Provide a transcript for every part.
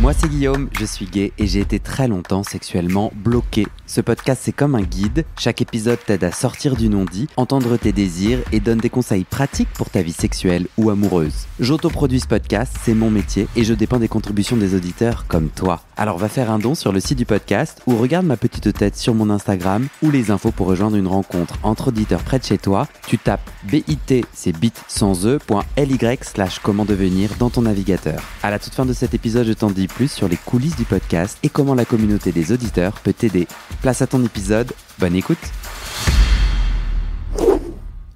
Moi c'est Guillaume, je suis gay et j'ai été très longtemps sexuellement bloqué. Ce podcast c'est comme un guide, chaque épisode t'aide à sortir du non-dit, entendre tes désirs et donne des conseils pratiques pour ta vie sexuelle ou amoureuse. J'autoproduis ce podcast, c'est mon métier et je dépends des contributions des auditeurs comme toi. Alors va faire un don sur le site du podcast ou regarde ma petite tête sur mon Instagram ou les infos pour rejoindre une rencontre entre auditeurs près de chez toi. Tu tapes bit, c'est bit sans e.ly/comment devenir dans ton navigateur. À la toute fin de cet épisode, je t'en dis plus sur les coulisses du podcast et comment la communauté des auditeurs peut t'aider. Place à ton épisode, bonne écoute.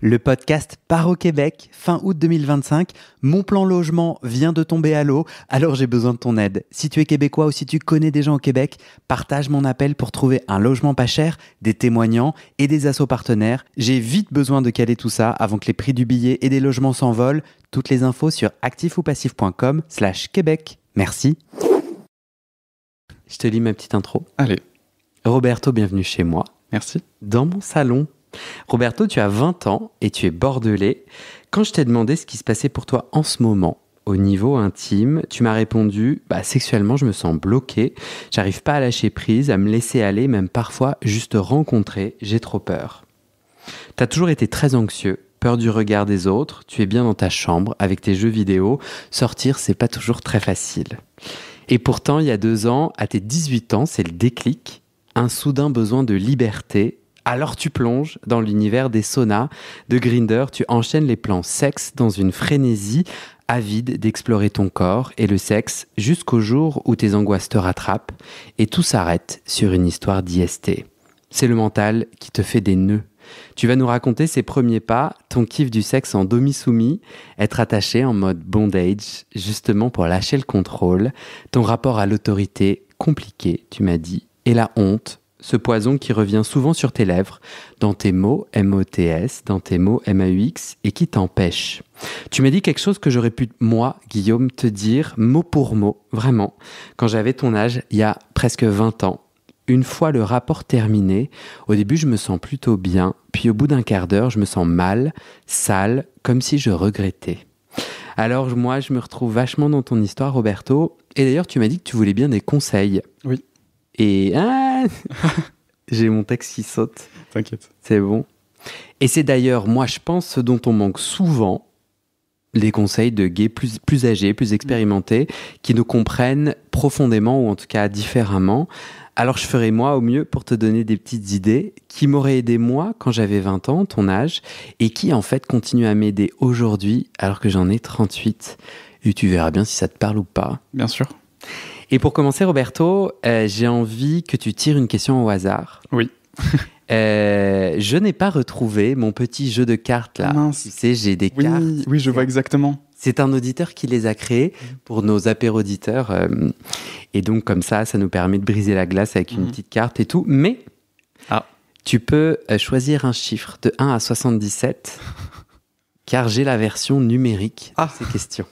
Le podcast part au Québec, fin août 2025. Mon plan logement vient de tomber à l'eau, alors j'ai besoin de ton aide. Si tu es québécois ou si tu connais des gens au Québec, partage mon appel pour trouver un logement pas cher, des témoignants et des assos partenaires. J'ai vite besoin de caler tout ça avant que les prix du billet et des logements s'envolent. Toutes les infos sur actifoupacif.com/Québec. Merci. Je te lis ma petite intro. Allez. Roberto, bienvenue chez moi. Merci. Dans mon salon. Roberto, tu as 20 ans et tu es bordelais. Quand je t'ai demandé ce qui se passait pour toi en ce moment, au niveau intime, tu m'as répondu « Sexuellement, je me sens bloqué. J'arrive pas à lâcher prise, à me laisser aller, même parfois juste rencontrer. J'ai trop peur. » T'as toujours été très anxieux, peur du regard des autres. Tu es bien dans ta chambre avec tes jeux vidéo. Sortir, c'est pas toujours très facile. Et pourtant, il y a 2 ans, à tes 18 ans, c'est le déclic. Un soudain besoin de liberté. Alors tu plonges dans l'univers des saunas, de Grindr, tu enchaînes les plans sexe dans une frénésie, avide d'explorer ton corps et le sexe jusqu'au jour où tes angoisses te rattrapent et tout s'arrête sur une histoire d'IST. C'est le mental qui te fait des nœuds. Tu vas nous raconter ses premiers pas, ton kiff du sexe en demi-soumis, être attaché en mode bondage, justement pour lâcher le contrôle, ton rapport à l'autorité compliqué, tu m'as dit, et la honte, ce poison qui revient souvent sur tes lèvres, dans tes mots MOTS, dans tes mots MAUX, et qui t'empêche. Tu m'as dit quelque chose que j'aurais pu, moi, Guillaume, te dire mot pour mot, vraiment, quand j'avais ton âge, il y a presque 20 ans. Une fois le rapport terminé, au début je me sens plutôt bien, puis au bout d'un quart d'heure je me sens mal, sale, comme si je regrettais. Alors moi je me retrouve vachement dans ton histoire Roberto, et d'ailleurs tu m'as dit que tu voulais bien des conseils. Oui. Et j'ai mon texte qui saute. T'inquiète. C'est bon. Et c'est d'ailleurs moi je pense ce dont on manque souvent, les conseils de gays plus âgés, plus expérimentés, qui nous comprennent profondément ou en tout cas différemment. Alors je ferai moi au mieux pour te donner des petites idées qui m'auraient aidé moi quand j'avais 20 ans, ton âge, et qui en fait continuent à m'aider aujourd'hui alors que j'en ai 38. Et tu verras bien si ça te parle ou pas. Bien sûr. Et pour commencer Roberto, j'ai envie que tu tires une question au hasard. Oui. Je n'ai pas retrouvé mon petit jeu de cartes là. Mince. Tu sais, j'ai des cartes. Oui, je vois exactement. C'est un auditeur qui les a créés pour nos apéroditeurs. Et donc, comme ça nous permet de briser la glace avec une petite carte et tout. Mais tu peux choisir un chiffre de 1 à 77, car j'ai la version numérique de ces questions.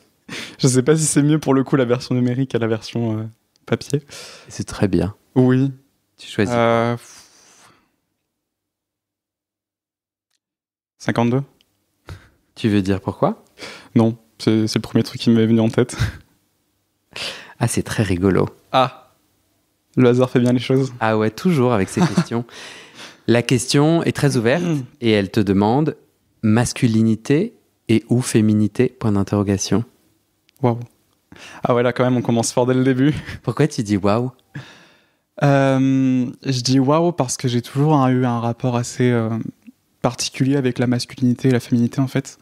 Je sais pas si c'est mieux pour le coup la version numérique à la version papier. C'est très bien. Oui. Tu choisis. 52. Tu veux dire pourquoi ? Non, c'est le premier truc qui m'est venu en tête. Ah, c'est très rigolo. Ah, le hasard fait bien les choses. Ah ouais, toujours avec ces questions. La question est très ouverte et elle te demande masculinité et ou féminité ? Point d'interrogation. Waouh. Ah ouais, là quand même, on commence fort dès le début. Pourquoi tu dis waouh ? Je dis waouh parce que j'ai toujours eu un rapport assez particulier avec la masculinité et la féminité en fait.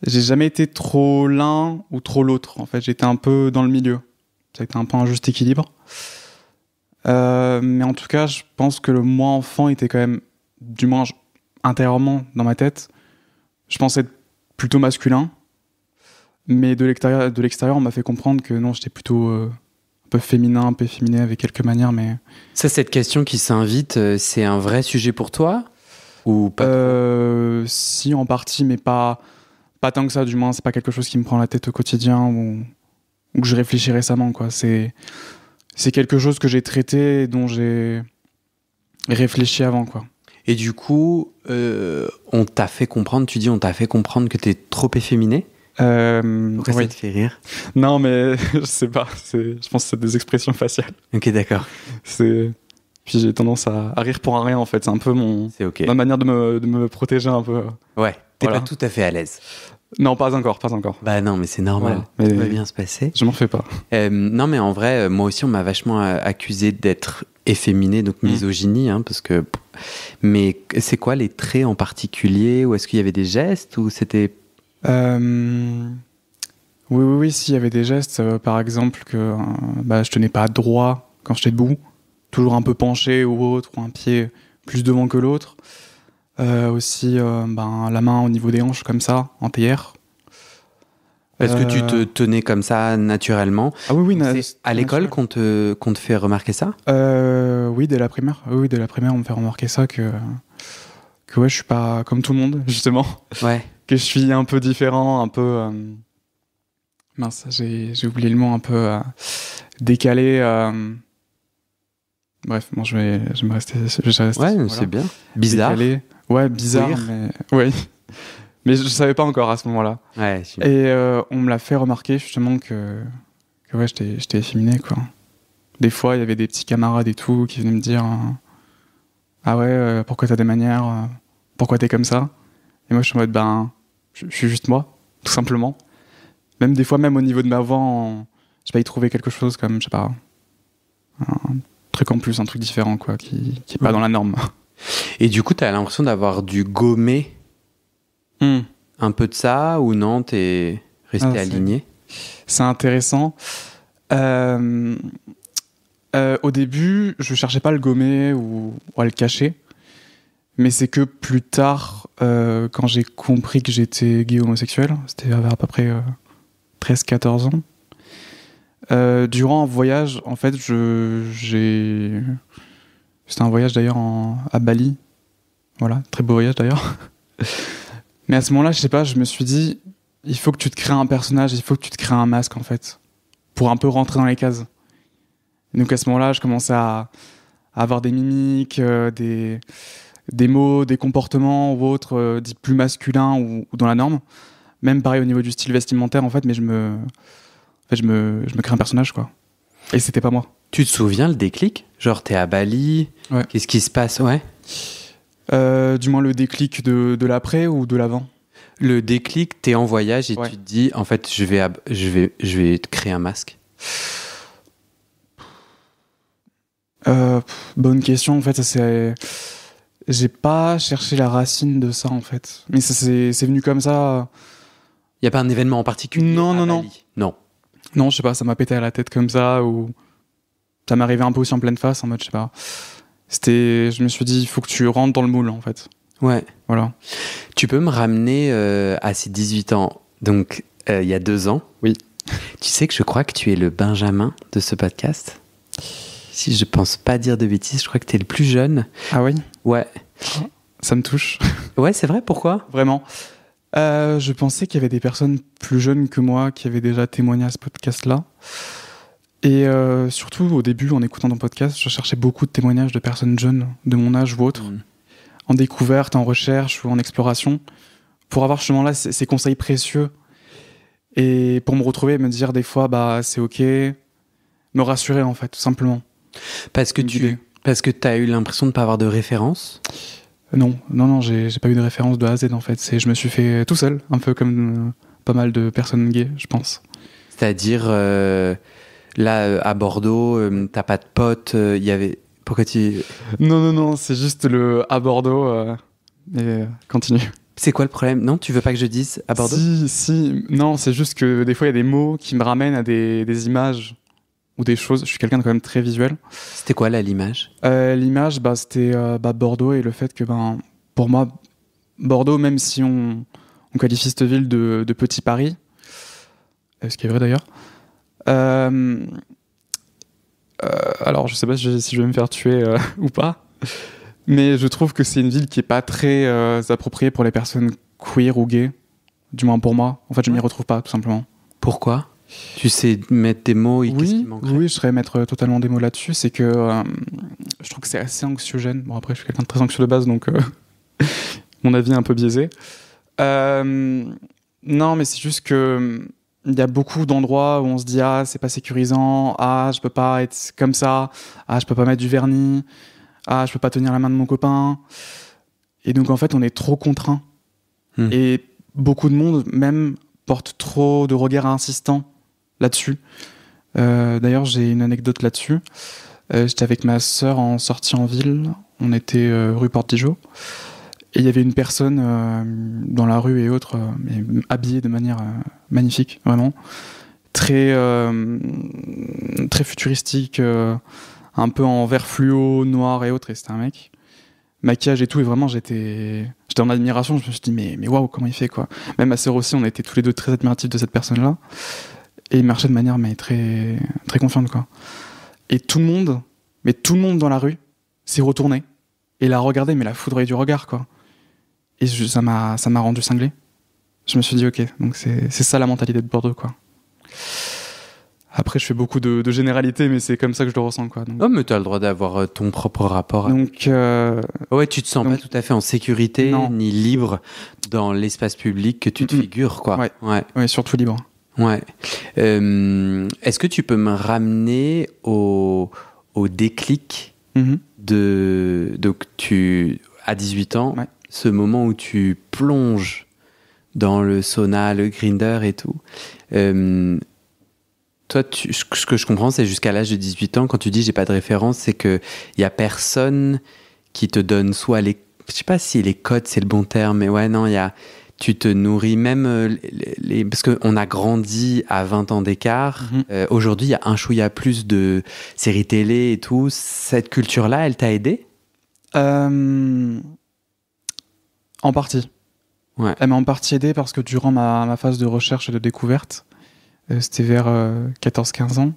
J'ai jamais été trop l'un ou trop l'autre. En fait, j'étais un peu dans le milieu. Ça a été un peu un juste équilibre. Mais en tout cas, je pense que le moi enfant était quand même, du moins intérieurement dans ma tête, je pensais être plutôt masculin. Mais de l'extérieur, on m'a fait comprendre que non, j'étais plutôt un peu féminin, un peu efféminé avec quelques manières. Mais ça, cette question qui s'invite, c'est un vrai sujet pour toi ? Ou pas si, en partie, mais pas tant que ça, du moins. C'est pas quelque chose qui me prend la tête au quotidien ou que je réfléchis récemment, quoi. C'est quelque chose que j'ai traité et dont j'ai réfléchi avant, quoi. Et du coup, on t'a fait comprendre que t'es trop efféminé ? Pourquoi ça te fait rire? Non, mais je sais pas. Je pense que c'est des expressions faciales. Ok, d'accord. Puis j'ai tendance à rire pour un rien, en fait. C'est un peu C'est ok. ma manière de me protéger un peu. Ouais, t'es Voilà. pas tout à fait à l'aise. Non, pas encore. Bah non, mais c'est normal. Voilà. Tout Mais va bien se passer. je m'en fais pas. Non, mais en vrai, moi aussi, on m'a vachement accusé d'être efféminé, donc misogynie, hein, parce que. Mais c'est quoi les traits en particulier? Ou est-ce qu'il y avait des gestes? Ou c'était. Oui, si, il y avait des gestes. Par exemple, que je tenais pas droit quand j'étais debout. Toujours un peu penché ou autre, ou un pied plus devant que l'autre. Aussi, la main au niveau des hanches, comme ça, en théière. Parce que tu te tenais comme ça naturellement. Ah oui, C'est à l'école qu'on te fait remarquer ça? Oui, dès la primaire. Oui, dès la primaire, on me fait remarquer ça que ouais, je suis pas comme tout le monde, justement. Ouais. Que je suis un peu différent, un peu... Mince, j'ai oublié le mot, un peu décalé. Bref, bon, je vais rester. Ouais, voilà. c'est bien. Bizarre. Décalé. Ouais, bizarre, Queer. mais... Oui. Mais je savais pas encore à ce moment-là. Ouais, Et on me l'a fait remarquer, justement, que ouais, j'étais efféminé, quoi. Des fois, il y avait des petits camarades et tout qui venaient me dire ah ouais, pourquoi t'as des manières, pourquoi t'es comme ça? Et moi, je suis en mode, je suis juste moi, tout simplement. Même des fois, même au niveau de ma voix, je sais pas, y trouver quelque chose comme, je sais pas, un truc en plus, un truc différent, quoi, qui est pas dans la norme. Et du coup, t'as l'impression d'avoir dû gommer un peu de ça, ou non, t'es resté aligné? C'est intéressant. Au début, je cherchais pas à le gommer ou à le cacher. Mais c'est que plus tard, quand j'ai compris que j'étais gay homosexuel, c'était vers à peu près 13-14 ans, durant un voyage, en fait, c'était un voyage d'ailleurs à Bali. Voilà, très beau voyage d'ailleurs. Mais à ce moment-là, je sais pas, je me suis dit, il faut que tu te crées un personnage, il faut que tu te crées un masque, en fait, pour un peu rentrer dans les cases. Et donc à ce moment-là, je commençais à avoir des mimiques, des mots, des comportements ou autres dits plus masculins ou dans la norme. Même pareil au niveau du style vestimentaire, en fait, mais je me crée un personnage, quoi. Et c'était pas moi. Tu te souviens le déclic? Genre, t'es à Bali, Ouais. Qu'est-ce qui se passe? Ouais. Du moins le déclic de l'après ou de l'avant? Le déclic, t'es en voyage et Ouais. tu te dis, en fait, je vais te créer un masque. Bonne question, en fait, j'ai pas cherché la racine de ça, en fait. Mais ça, c'est venu comme ça. Il y a pas un événement en particulier? Non, à non. Bali? Non. Non, je sais pas, ça m'a pété à la tête comme ça, ou ça m'arrivait un peu aussi en pleine face, en mode, je sais pas. Je me suis dit, il faut que tu rentres dans le moule, en fait. Ouais. Voilà. Tu peux me ramener à ces 18 ans, donc il y a 2 ans? Oui. Tu sais que je crois que tu es le Benjamin de ce podcast? Si je pense pas dire de bêtises, je crois que tu es le plus jeune. Ah oui? Ouais. Ça me touche. Ouais, c'est vrai, pourquoi? Vraiment. Je pensais qu'il y avait des personnes plus jeunes que moi qui avaient déjà témoigné à ce podcast-là. Et surtout, au début, en écoutant ton podcast, je cherchais beaucoup de témoignages de personnes jeunes, de mon âge ou autre, en découverte, en recherche ou en exploration, pour avoir justement là ces conseils précieux. Et pour me retrouver et me dire des fois, c'est ok, me rassurer en fait, tout simplement. Parce que tu as eu l'impression de ne pas avoir de référence? Non, j'ai pas eu de référence de A à Z en fait. Je me suis fait tout seul, un peu comme pas mal de personnes gays, je pense. C'est-à-dire, là, à Bordeaux, t'as pas de potes, il y avait... Pourquoi tu... Non, c'est juste à Bordeaux. Mais continue. C'est quoi le problème? Non, tu veux pas que je dise à Bordeaux? Si. Non, c'est juste que des fois, il y a des mots qui me ramènent à des images ou des choses. Je suis quelqu'un de quand même très visuel. C'était quoi, là, l'image? L'image, c'était Bordeaux et le fait que, pour moi, Bordeaux, même si on qualifie cette ville de petit Paris, ce qui est vrai d'ailleurs, alors je sais pas si je vais me faire tuer ou pas, mais je trouve que c'est une ville qui est pas très appropriée pour les personnes queer ou gays, du moins pour moi. En fait, je m'y retrouve pas, tout simplement. Pourquoi? Tu sais mettre des mots et qu'est-ce qui manquerait? Oui, je saurais mettre totalement des mots là-dessus. C'est que je trouve que c'est assez anxiogène. Bon, après, je suis quelqu'un de très anxieux de base, donc mon avis est un peu biaisé. Non, mais c'est juste que il y a beaucoup d'endroits où on se dit ah c'est pas sécurisant, ah je peux pas être comme ça, ah je peux pas mettre du vernis, ah je peux pas tenir la main de mon copain. Et donc en fait on est trop contraint. Et beaucoup de monde même porte trop de regards insistants là-dessus. D'ailleurs j'ai une anecdote là-dessus. J'étais avec ma sœur en sortie en ville, on était rue Porte-Dijon. Et il y avait une personne dans la rue et autres, habillée de manière magnifique, vraiment. Très futuristique, un peu en vert fluo, noir et autres, et c'était un mec. Maquillage et tout, et vraiment j'étais en admiration, je me suis dit mais waouh, comment il fait quoi. Même ma sœur aussi, on était tous les deux très admiratifs de cette personne-là. Et il marchait de manière très, très confiante quoi. Et tout le monde dans la rue s'est retourné et l'a regardé, mais la foudroyé du regard quoi. Et ça m'a rendu cinglé. Je me suis dit, ok, donc c'est ça la mentalité de Bordeaux, quoi. Après, je fais beaucoup de généralités, mais c'est comme ça que je le ressens, quoi. Donc... Oh, mais tu as le droit d'avoir ton propre rapport. Donc, ouais, tu te sens pas tout à fait en sécurité, ni libre dans l'espace public que tu te figures, quoi. Ouais, surtout libre. Ouais. Est-ce que tu peux me ramener au déclic donc à 18 ans, ce moment où tu plonges dans le sauna, le grinder et tout. Toi, ce que je comprends, c'est jusqu'à l'âge de 18 ans, quand tu dis j'ai pas de référence, c'est qu'il y a personne qui te donne soit les... Je sais pas si les codes, c'est le bon terme, mais ouais, non, tu te nourris même... parce qu'on a grandi à 20 ans d'écart. Aujourd'hui, il y a un chouïa plus de séries télé et tout. Cette culture-là, elle t'a aidé ? En partie. Ouais. Elle m'a en partie aidé parce que durant ma phase de recherche et de découverte, c'était vers 14-15 ans,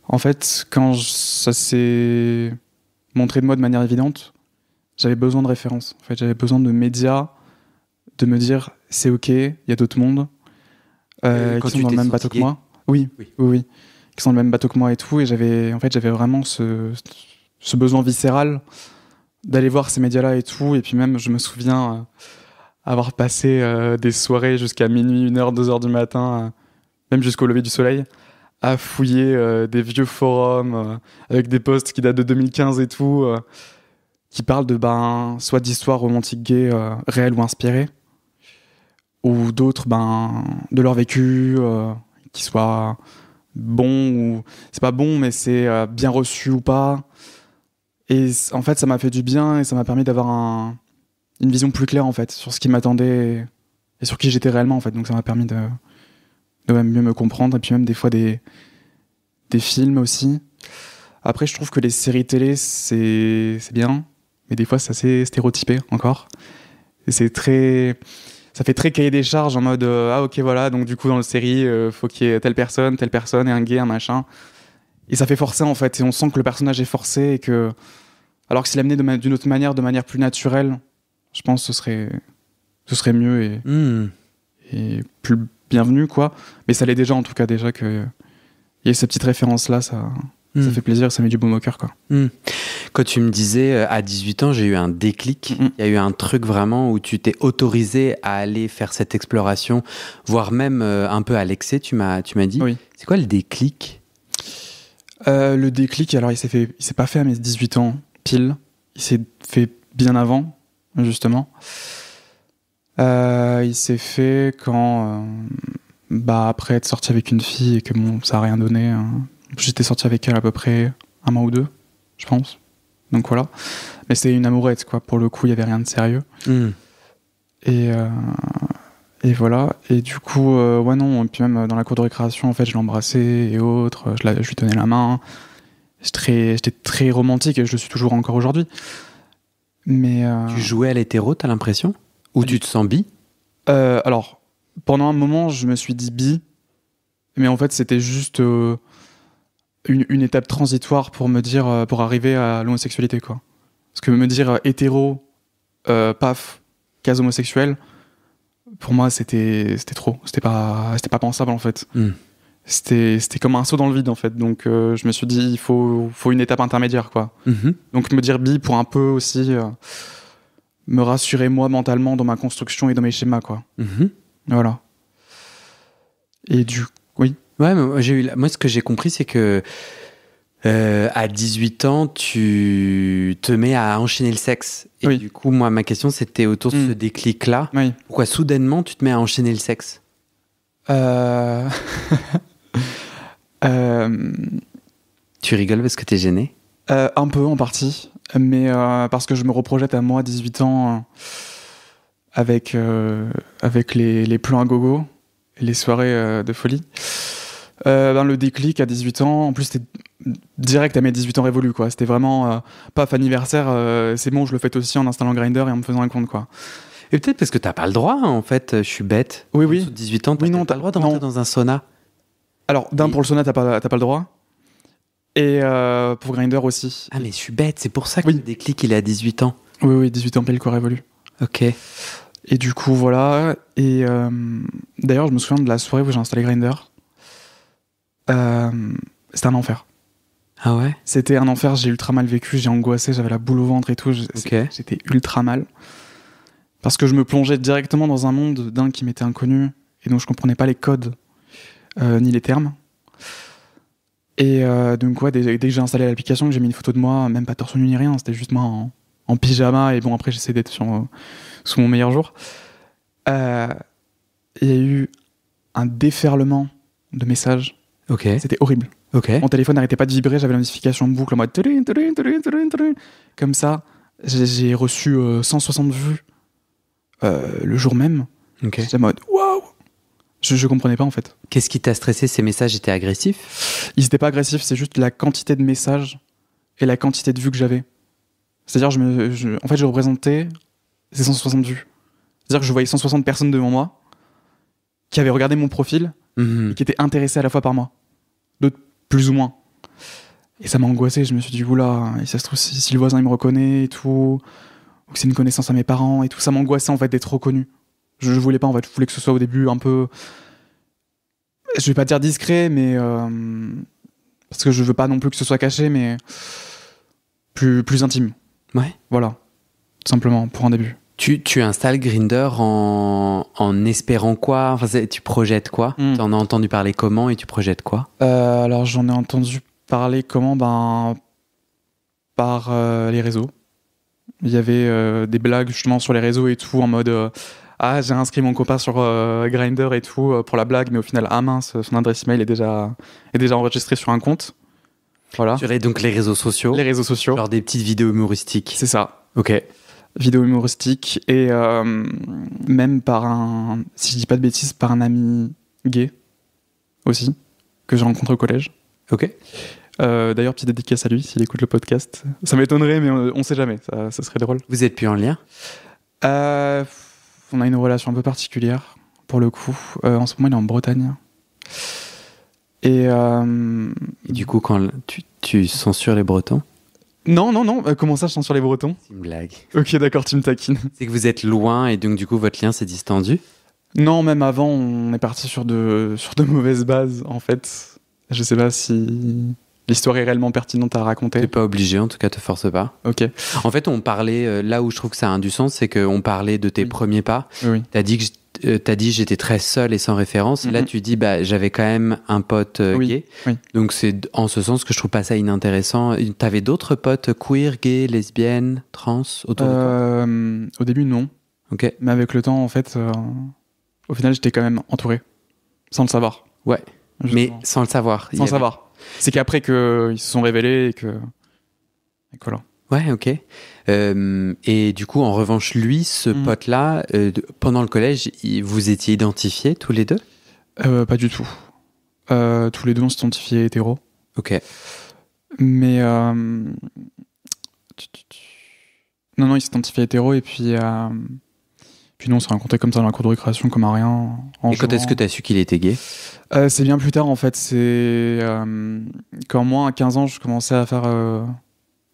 en fait, quand ça s'est montré de moi de manière évidente, j'avais besoin de références. En fait, j'avais besoin de médias, de me dire c'est ok, il y a d'autres mondes qui sont dans le même bateau que moi. Oui. Qui sont dans le même bateau que moi et tout. Et j'avais vraiment ce besoin viscéral d'aller voir ces médias-là et tout. Et puis même, je me souviens avoir passé des soirées jusqu'à minuit, 1h, 2h du matin, même jusqu'au lever du soleil, à fouiller des vieux forums avec des posts qui datent de 2015 et tout, qui parlent de soit d'histoires romantiques gays réelles ou inspirées, ou d'autres de leur vécu, qui soient bons ou... C'est pas bon, mais c'est bien reçu ou pas. Et en fait, ça m'a fait du bien et ça m'a permis d'avoir une vision plus claire en fait sur ce qui m'attendait et sur qui j'étais réellement en fait. Donc ça m'a permis de mieux me comprendre, et puis même des fois des films aussi. Après, je trouve que les séries télé c'est bien, mais des fois c'est assez stéréotypé encore. Et ça fait très cahier des charges en mode ah ok voilà, donc du coup dans la série faut qu'il y ait telle personne et un gay, un machin. Et ça fait forcer en fait, et on sent que le personnage est forcé, et que alors que s'il l'amenait d'une autre manière, de manière plus naturelle, je pense que ce serait mieux et plus bienvenu quoi. Mais ça l'est déjà en tout cas, déjà qu'il y ait ces petites références là, ça fait plaisir, ça met du baume au cœur quoi. Quand tu me disais à 18 ans j'ai eu un déclic, il y a eu un truc vraiment où tu t'es autorisé à aller faire cette exploration, voire même un peu à l'excès, tu m'as dit. Oui. C'est quoi le déclic? Le déclic, alors il s'est pas fait à mes 18 ans pile, il s'est fait bien avant justement. Il s'est fait quand après être sorti avec une fille et que ça a rien donné, j'étais sorti avec elle à peu près un mois ou deux, je pense. Donc voilà, mais c'était une amourette quoi, pour le coup il y avait rien de sérieux. Et voilà, et du coup ouais non, et puis même dans la cour de récréation en fait je l'embrassais et autres, je lui tenais la main. J'étais très romantique et je le suis toujours encore aujourd'hui. Mais tu jouais à l'hétéro, t'as l'impression? Ou tu te sens bi? Alors, pendant un moment, je me suis dit bi, mais en fait, c'était juste une étape transitoire pour me dire, pour arriver à l'homosexualité, quoi. Parce que me dire hétéro, paf, case homosexuel, pour moi, c'était trop. C'était pas pensable, en fait. C'était comme un saut dans le vide, en fait. Donc, je me suis dit, il faut une étape intermédiaire, quoi. Donc, me dire bi pour un peu aussi me rassurer, moi, mentalement, dans ma construction et dans mes schémas, quoi. Voilà. Et du oui. Ouais, mais moi, ce que j'ai compris, c'est que à 18 ans, tu te mets à enchaîner le sexe. Et Oui. du coup, moi, ma question, c'était autour de ce déclic-là. Oui. Pourquoi soudainement, tu te mets à enchaîner le sexe? Euh... Tu rigoles parce que t'es gêné? Un peu en partie, mais parce que je me reprojette à moi, 18 ans, avec les plans à gogo, et les soirées de folie. Le déclic à 18 ans, en plus c'était direct à mes 18 ans révolus, quoi. C'était vraiment paf, anniversaire, c'est bon, je le fête aussi en installant Grindr et en me faisant un compte, quoi. Et peut-être parce que t'as pas le droit, en fait, je suis bête. Oui, En oui. dessous de 18 ans, t'as Oui, non, pas le droit de rentrer non. dans un sauna. Alors, pour le sauna, t'as pas le droit. Et pour Grindr aussi. Ah, mais je suis bête, c'est pour ça que Oui. le déclic, il est à 18 ans. Oui, 18 ans pile quoi révolu. Ok. Et du coup, voilà. Et d'ailleurs, je me souviens de la soirée où j'ai installé Grindr. C'était un enfer. Ah ouais? C'était un enfer, j'ai ultra mal vécu, j'ai angoissé, j'avais la boule au ventre et tout. Ok. J'étais ultra mal. Parce que je me plongeais directement dans un monde d'un qui m'était inconnu et dont je comprenais pas les codes ni les termes. Et donc, ouais, dès que j'ai installé l'application, que j'ai mis une photo de moi, même pas torse nu ni rien, c'était juste moi en pyjama. Et bon, après, j'essaie d'être sous mon meilleur jour. Il y a eu un déferlement de messages. Ok. C'était horrible. Ok. Mon téléphone n'arrêtait pas de vibrer, j'avais la notification en boucle en mode tudun, tudun, tudun, tudun, tudun. Comme ça. J'ai reçu 160 vues le jour même. Ok. J'étais en mode waouh! Je comprenais pas en fait. Qu'est-ce qui t'a stressé? Ces messages étaient agressifs? Ils étaient pas agressifs, c'est juste la quantité de messages et la quantité de vues que j'avais. C'est-à-dire, en fait, je représentais ces 160 vues. C'est-à-dire que je voyais 160 personnes devant moi qui avaient regardé mon profil et qui étaient intéressées à la fois par moi. D'autres plus ou moins. Et ça m'a angoissé, je me suis dit, oula, et ça se trouve, si le voisin il me reconnaît et tout, ou que c'est une connaissance à mes parents et tout, ça m'angoissait en fait d'être reconnu. Je voulais pas en fait, je voulais que ce soit au début un peu, je vais pas dire discret, mais parce que je veux pas non plus que ce soit caché, mais plus intime. Ouais. Voilà, tout simplement, pour un début. Tu installes Grindr en espérant quoi? Enfin, tu projettes quoi? Tu en as entendu parler comment et tu projettes quoi? Alors j'en ai entendu parler comment? Par les réseaux. Il y avait des blagues justement sur les réseaux et tout, en mode ah, j'ai inscrit mon copain sur Grindr et tout pour la blague, mais au final, ah mince, son adresse email est déjà enregistrée sur un compte. Voilà. Sur donc les réseaux sociaux? Les réseaux sociaux. Genre des petites vidéos humoristiques? C'est ça. Ok. Vidéos humoristiques et même si je dis pas de bêtises, par un ami gay aussi, que j'ai rencontré au collège. Ok. D'ailleurs, petite dédicace à lui s'il écoute le podcast. Ça m'étonnerait, mais on sait jamais, ça serait drôle. Vous êtes plus en lien? On a une relation un peu particulière, pour le coup. En ce moment, il est en Bretagne. Et du coup, quand tu censures les Bretons? Non. Comment ça, je sens sur les Bretons? C'est une blague. Ok, d'accord, tu me taquines. C'est que vous êtes loin et donc du coup, votre lien s'est distendu? Non, même avant, on est parti sur de mauvaises bases, en fait. Je sais pas si l'histoire est réellement pertinente à raconter. T'es pas obligé, en tout cas, te force pas. Ok. En fait, on parlait, là où je trouve que ça a du sens, c'est qu'on parlait de tes premiers pas. Oui. T'as dit j'étais très seul et sans référence. Là, tu dis j'avais quand même un pote gay. Oui. Donc c'est en ce sens que je trouve pas ça inintéressant. T'avais d'autres potes queer, gays, lesbiennes, trans autour de toi? Au début, non. Ok. Mais avec le temps, en fait, au final, j'étais quand même entouré, sans le savoir. Ouais. Justement. Mais sans le savoir. Sans savoir. C'est qu'après qu'ils se sont révélés et que voilà. Ouais, ok. Et du coup, en revanche, lui, ce pote-là, pendant le collège, vous étiez identifiés tous les deux? Pas du tout. Tous les deux, on s'identifiait hétéro. Ok. Mais non, il s'identifiait hétéro et puis nous, on s'est rencontrés comme ça dans la cour de récréation, comme à rien. Et quand est-ce que tu as su qu'il était gay? C'est bien plus tard, en fait. C'est quand moi, à 15 ans, je commençais à faire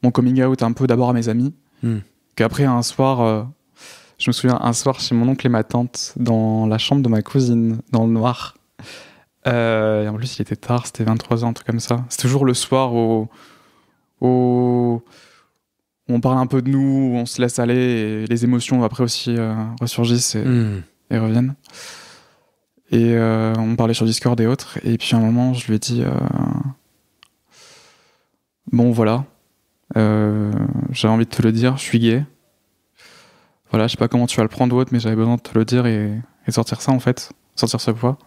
mon coming out un peu d'abord à mes amis. Qu'après, un soir, je me souviens, un soir chez mon oncle et ma tante, dans la chambre de ma cousine, dans le noir. Et en plus, il était tard, c'était 23h, un truc comme ça. C'est toujours le soir où on parle un peu de nous, où on se laisse aller, et les émotions après aussi ressurgissent et reviennent. Et on parlait sur Discord et autres. Et puis à un moment, je lui ai dit bon, voilà, j'avais envie de te le dire, je suis gay. Voilà, je sais pas comment tu vas le prendre ou autre, mais j'avais besoin de te le dire et sortir ça en fait, sortir ce poids.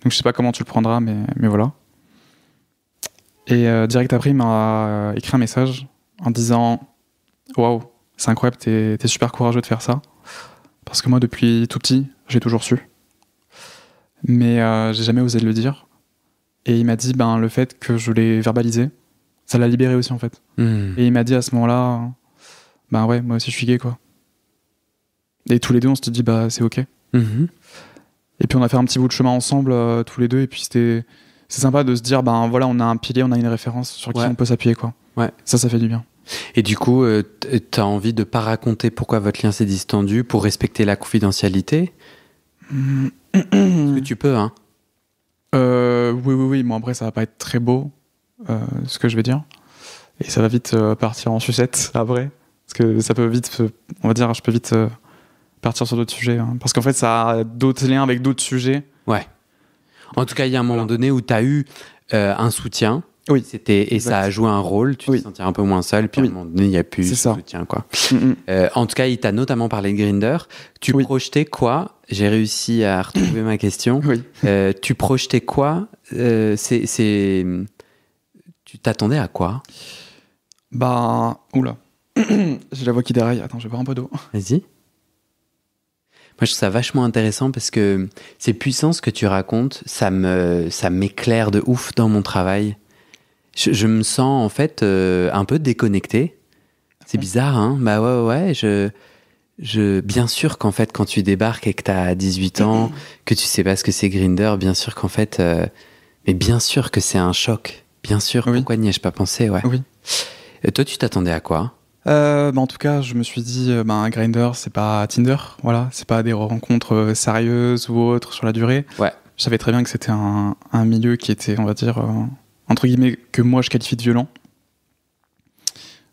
Donc je sais pas comment tu le prendras, mais voilà. Et direct après, il m'a écrit un message en disant waouh, c'est incroyable, t'es super courageux de faire ça. Parce que moi, depuis tout petit, j'ai toujours su. Mais j'ai jamais osé le dire. Et il m'a dit le fait que je l'ai verbalisé, ça l'a libéré aussi en fait. Et il m'a dit à ce moment-là, ouais, moi aussi je suis gay quoi. Et tous les deux, on se dit c'est ok. Et puis on a fait un petit bout de chemin ensemble, tous les deux, et puis c'est sympa de se dire voilà, on a un pilier, on a une référence sur qui on peut s'appuyer quoi. Ouais. Ça fait du bien. Et du coup, t'as envie de pas raconter pourquoi votre lien s'est distendu pour respecter la confidentialité? Est-ce que tu peux, hein? Oui. Bon, après, ça va pas être très beau, ce que je vais dire. Et ça va vite partir en sucette après. Parce que ça peut vite, on va dire, je peux vite partir sur d'autres sujets. Hein. Parce qu'en fait, ça a d'autres liens avec d'autres sujets. Ouais. En tout cas, il y a un moment donné où t'as eu un soutien. Oui. Et ça a joué un rôle, tu te sentais un peu moins seul, puis à un moment donné, il n'y a plus de soutien, quoi. En tout cas, il t'a notamment parlé de Grindr. Tu projetais quoi? J'ai réussi à retrouver ma question. Oui. Tu projetais quoi? Tu t'attendais à quoi? Oula. J'ai la voix qui déraille. Attends, je vais boire un peu d'eau. Vas-y. Moi, je trouve ça vachement intéressant parce que c'est puissant ce que tu racontes. Ça m'éclaire de ouf dans mon travail. Je me sens en fait un peu déconnecté. C'est bizarre, hein? Ouais. Bien sûr qu'en fait, quand tu débarques et que t'as 18 ans, que tu sais pas ce que c'est Grindr, bien sûr qu'en fait, mais bien sûr que c'est un choc. Bien sûr. Oui. Pourquoi n'y ai-je pas pensé? Ouais. Oui. Toi, tu t'attendais à quoi? En tout cas, je me suis dit, Grindr, c'est pas Tinder, voilà, c'est pas des rencontres sérieuses ou autres sur la durée. Ouais. Je savais très bien que c'était un milieu qui était, on va dire, entre guillemets, que moi je qualifie de violent.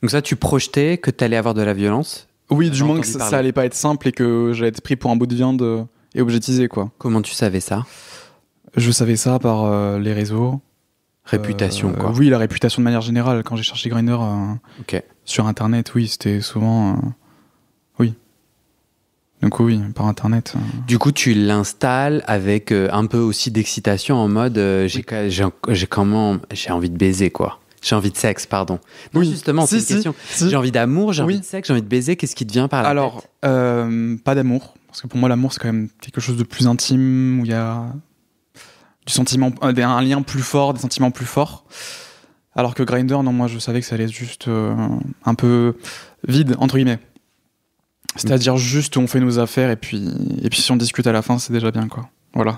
Donc ça, tu projetais que t'allais avoir de la violence? Oui, du moins que ça allait pas être simple et que j'allais être pris pour un bout de viande et objetisé, quoi. Comment tu savais ça? Je savais ça par les réseaux. Réputation, quoi. Oui, la réputation de manière générale. Quand j'ai cherché Grindr sur Internet, oui, c'était souvent... oui. Donc oui, par Internet. Du coup, tu l'installes avec un peu aussi d'excitation en mode j'ai envie de baiser, quoi. J'ai envie de sexe, pardon. Non, justement, c'est une question. J'ai envie d'amour, j'ai envie de sexe, j'ai envie de baiser. Qu'est-ce qui te vient par la tête? Pas d'amour. Parce que pour moi, l'amour, c'est quand même quelque chose de plus intime, où il y a du sentiment, un lien plus fort, des sentiments plus forts. Alors que Grindr, non, moi, je savais que ça allait être juste un peu vide, entre guillemets. C'est-à-dire juste on fait nos affaires et puis si on discute à la fin, c'est déjà bien, quoi. Voilà.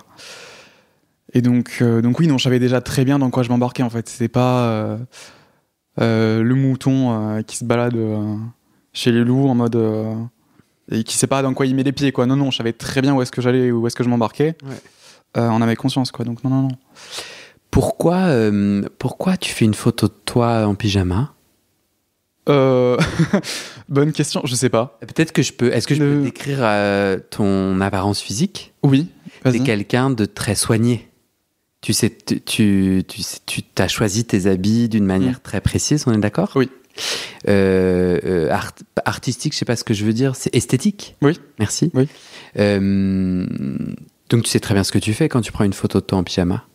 Et donc oui, non, je savais déjà très bien dans quoi je m'embarquais, en fait. C'était pas le mouton qui se balade chez les loups en mode et qui sait pas dans quoi il met les pieds, quoi. Non, je savais très bien où est-ce que j'allais, où est-ce que je m'embarquais. Ouais. On avait conscience, quoi. Donc non. Pourquoi tu fais une photo de toi en pyjama? Bonne question, je sais pas. Peut-être que est-ce que je peux décrire ton apparence physique? Oui, vas-y. T'es quelqu'un de très soigné. Tu sais, tu t'as choisi tes habits d'une manière très précise, on est d'accord? Oui. Artistique, je sais pas ce que je veux dire, c'est esthétique? Oui. Merci. Oui. Donc tu sais très bien ce que tu fais quand tu prends une photo de toi en pyjama?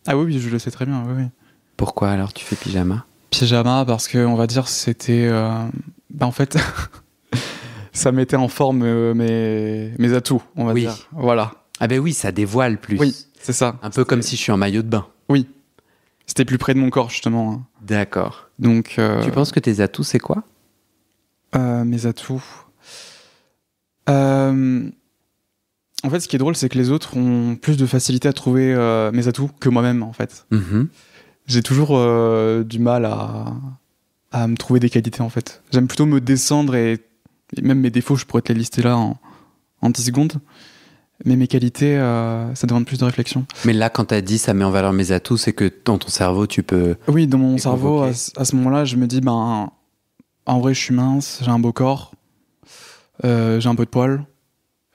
Ah oui, je le sais très bien, oui. Pourquoi alors tu fais pyjama? Pyjama parce que on va dire c'était en fait ça mettait en forme mes atouts, on va dire. Voilà. Ah ben oui, ça dévoile plus. Oui, c'est ça. Un peu comme si je suis en maillot de bain. Oui. C'était plus près de mon corps justement. Hein. D'accord. Donc tu penses que tes atouts c'est quoi? Mes atouts. En fait, ce qui est drôle, c'est que les autres ont plus de facilité à trouver mes atouts que moi-même, en fait. Mm-hmm. J'ai toujours du mal à me trouver des qualités, en fait. J'aime plutôt me descendre et même mes défauts, je pourrais te les lister là en 10 secondes. Mais mes qualités, ça demande plus de réflexion. Mais là, quand t'as dit ça met en valeur mes atouts, c'est que dans ton cerveau, tu peux... Oui, dans mon cerveau, à ce moment-là, je me dis, en vrai, je suis mince, j'ai un beau corps, j'ai un peu de poils.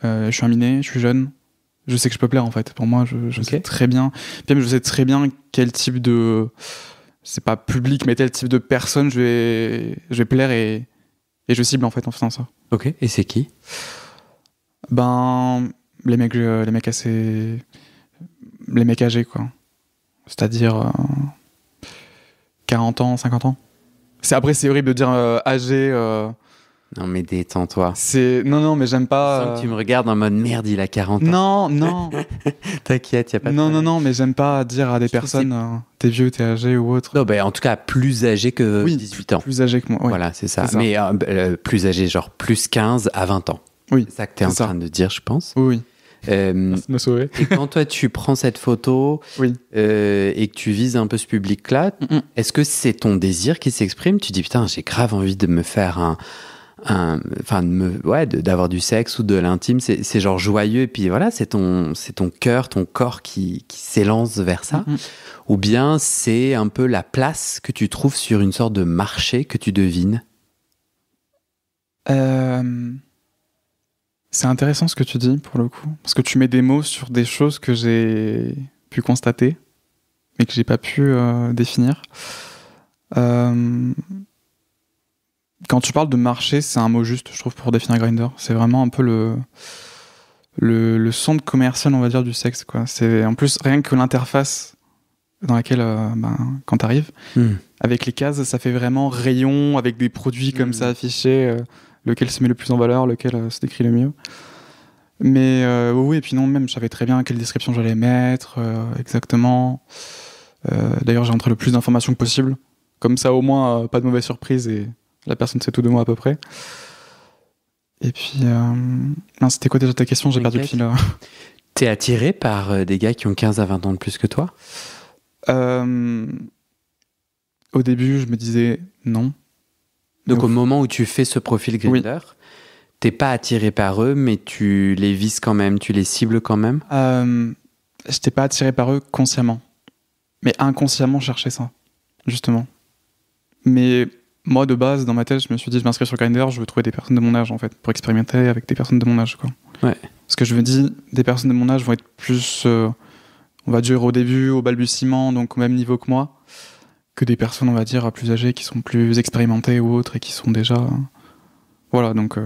Je suis un minet, je suis jeune, je sais que je peux plaire en fait. Pour moi, je Ok. sais très bien. Puis même, je sais très bien quel type de, c'est pas public, mais quel type de personne je vais plaire et je cible en fait en faisant ça. Ok, et c'est qui? Ben, les mecs assez, les mecs âgés quoi. C'est-à-dire 40 ans, 50 ans. Après, c'est horrible de dire âgé. Non, mais détends-toi. Non, mais j'aime Je pas. sens que tu me regardes en mode merde, il a 40 ans. Non. T'inquiète, y a pas de problème. Non, mais j'aime pas dire à des Je trouve personnes t'es vieux, t'es âgé ou autre. Non, en tout cas, plus âgé que Oui, 18 ans. Plus âgé que moi. Ouais. Voilà, c'est ça. C'est ça. Mais plus âgé, genre plus 15 à 20 ans. Oui, C'est ça que t'es en c'est ça. train de dire, je pense. Oui. Euh, Merci de me sauver. et quand toi, tu prends cette photo Oui. et que tu vises un peu ce public-là, est-ce que c'est ton désir qui s'exprime? Tu dis, putain, j'ai grave envie de me faire d'avoir du sexe ou de l'intime. C'est genre joyeux et puis voilà, c'est ton cœur, ton corps qui s'élance vers ça. Ou bien c'est un peu la place que tu trouves sur une sorte de marché que tu devines? C'est intéressant ce que tu dis pour le coup, parce que tu mets des mots sur des choses que j'ai pu constater, mais que j'ai pas pu définir. Quand tu parles de marché, c'est un mot juste, je trouve, pour définir Grindr. C'est vraiment un peu le centre commercial, on va dire, du sexe, quoi. C'est en plus rien que l'interface dans laquelle, quand t'arrives, avec les cases, ça fait vraiment rayon avec des produits comme ça affichés, lequel se met le plus en valeur, lequel se décrit le mieux. Mais oui, et puis non, même, je savais très bien quelle description j'allais mettre, exactement. D'ailleurs, j'ai rentré le plus d'informations que possible. Comme ça, au moins, pas de mauvaise surprise et la personne sait tout de moi à peu près. Et puis, non, c'était quoi déjà ta question? J'ai perdu le fil. T'es attiré par des gars qui ont 15 à 20 ans de plus que toi? Au début, je me disais non. Donc au moment où tu fais ce profil Grindr, t'es pas attiré par eux, mais tu les vises quand même, tu les cibles quand même? J'étais pas attiré par eux consciemment. Mais inconsciemment, je cherchais ça, justement. Mais moi, de base, dans ma tête, je me suis dit, je m'inscris sur Grindr, je veux trouver des personnes de mon âge, en fait, pour expérimenter avec des personnes de mon âge, quoi. Ouais. Parce que je me dis, des personnes de mon âge vont être plus, on va dire, au début, au balbutiement, donc au même niveau que moi, que des personnes, on va dire, plus âgées, qui sont plus expérimentées ou autres, et qui sont déjà... Voilà, donc...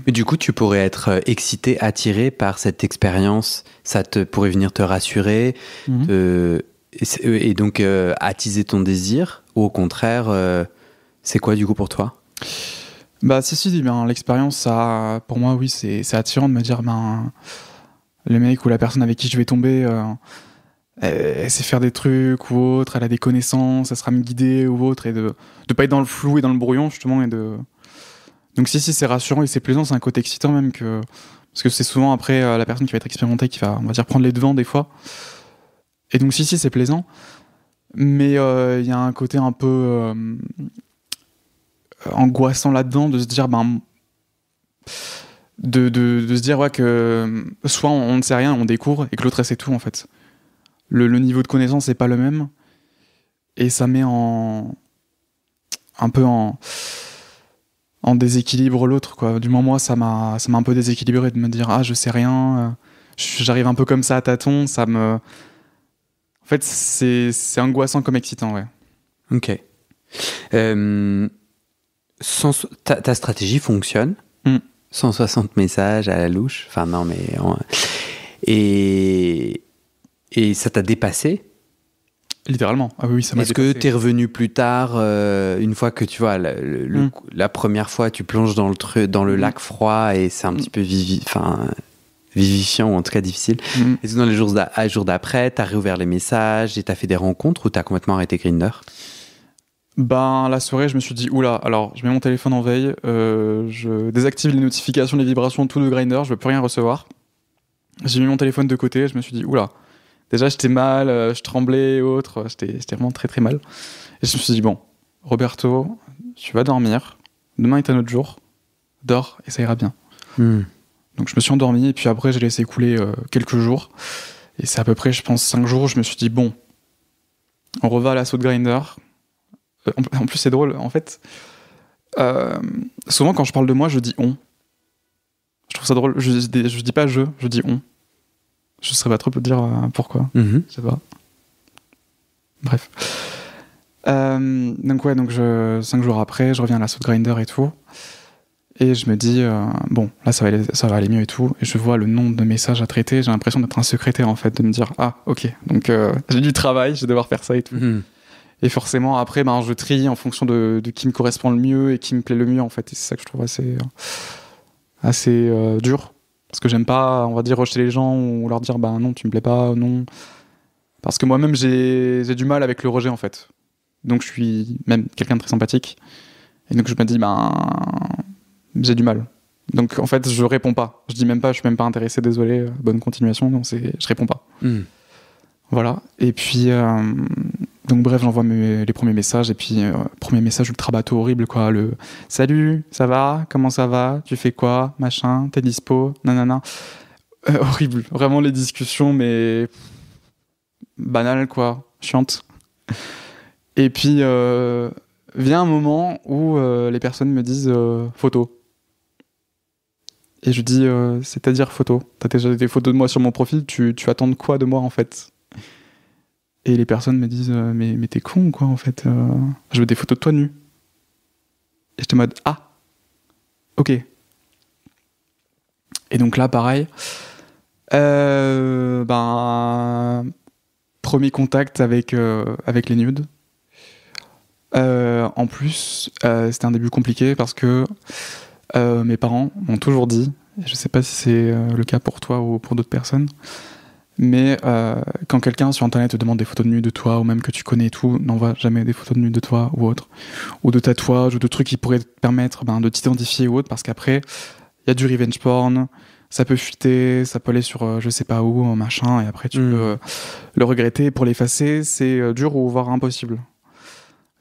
Et du coup, tu pourrais être excité, attiré par cette expérience, ça pourrait venir te rassurer, et donc attiser ton désir, ou au contraire, c'est quoi du coup pour toi? Bah si, ben, l'expérience, ça, pour moi, oui, c'est attirant de me dire, ben, le mec ou la personne avec qui je vais tomber, elle sait faire des trucs ou autre, elle a des connaissances, elle sera me guider ou autre, et de pas être dans le flou et dans le brouillon, justement, et de... Donc si, c'est rassurant et c'est plaisant, c'est un côté excitant même, parce que c'est souvent après la personne qui va être expérimentée qui va, on va dire, prendre les devants des fois. Et donc si, c'est plaisant, mais il y a un côté un peu angoissant là-dedans, de se dire, ben... De se dire, ouais, que soit on ne sait rien, on découvre, et que l'autre, elle sait tout, en fait. Le niveau de connaissance n'est pas le même, et ça met un peu en déséquilibre l'autre, quoi. Du moins, moi, ça m'a un peu déséquilibré de me dire, ah, je sais rien, j'arrive un peu comme ça à tâtons, ça me... En fait, c'est angoissant comme excitant, ouais. Ok. Ta stratégie fonctionne. 160 messages à la louche. Enfin, non, mais... Et ça t'a dépassé? Littéralement. Ah oui, ça m'a dépassé. Est-ce que t'es revenu plus tard, une fois que tu vois, la première fois, tu plonges dans le lac froid et c'est un petit peu vivifiant ou en tout cas difficile. Est-ce que dans les jours d'après, t'as réouvert les messages et t'as fait des rencontres ou t'as complètement arrêté Grindr? Ben, la soirée, je me suis dit, oula, alors, je mets mon téléphone en veille, je désactive les notifications, les vibrations, tout de Grindr, je veux plus rien recevoir. J'ai mis mon téléphone de côté, je me suis dit, oula, déjà, j'étais mal, je tremblais et autres, j'étais vraiment très très mal. Et je me suis dit, bon, Roberto, tu vas dormir, demain est un autre jour, dors et ça ira bien. Donc je me suis endormi et puis après, j'ai laissé couler quelques jours. Et c'est à peu près, je pense, 5 jours où je me suis dit, bon, on reva à l'assaut de Grindr. En plus, c'est drôle, en fait. Souvent, quand je parle de moi, je dis on. Je trouve ça drôle. Je dis pas je dis on. Je saurais pas trop te dire pourquoi. Mhm. Je sais pas. Bref. Donc 5 jours après, je reviens à l'assaut de Grindr et tout. Et je me dis, bon, là ça va aller mieux et tout. Et je vois le nombre de messages à traiter. J'ai l'impression d'être un secrétaire en fait, de me dire, ah ok, donc j'ai du travail, je vais devoir faire ça et tout. Mhm. Et forcément, après, je trie en fonction de qui me correspond le mieux et qui me plaît le mieux en fait. Et c'est ça que je trouve assez dur. Parce que j'aime pas, on va dire, rejeter les gens ou leur dire, bah non, tu me plais pas, non. Parce que moi-même, j'ai du mal avec le rejet en fait. Donc je suis même quelqu'un de très sympathique. Et donc je me dis, j'ai du mal. Donc en fait, je réponds pas. Je dis même pas, je suis même pas intéressé, désolé, bonne continuation. Non, je réponds pas. Mhm. Voilà. Et puis, donc bref, j'envoie les premiers messages. Et puis, premier message ultra bateau horrible, quoi. Le salut, ça va? Comment ça va? Tu fais quoi? Machin, t'es dispo? Nanana. Horrible. Vraiment les discussions, mais banales, quoi. Chiantes. Et puis, vient un moment où les personnes me disent photo. Et je dis, c'est-à-dire photo? T'as déjà des photos de moi sur mon profil, tu attends de quoi de moi en fait? Et les personnes me disent, mais t'es con ou quoi en fait? Je veux des photos de toi nu. Et j'étais en mode, ah, ok. Et donc là, pareil, premier contact avec les nudes. En plus, c'était un début compliqué parce que mes parents m'ont toujours dit, et je sais pas si c'est le cas pour toi ou pour d'autres personnes, mais quand quelqu'un sur internet te demande des photos de nu de toi ou même que tu connais et tout, n'envoie jamais des photos de nu de toi ou autre, ou de tatouages ou de trucs qui pourraient te permettre de t'identifier ou autre, parce qu'après il y a du revenge porn, ça peut fuiter, ça peut aller sur je sais pas où, machin, et après tu peux le regretter. Pour l'effacer, c'est dur ou voire impossible.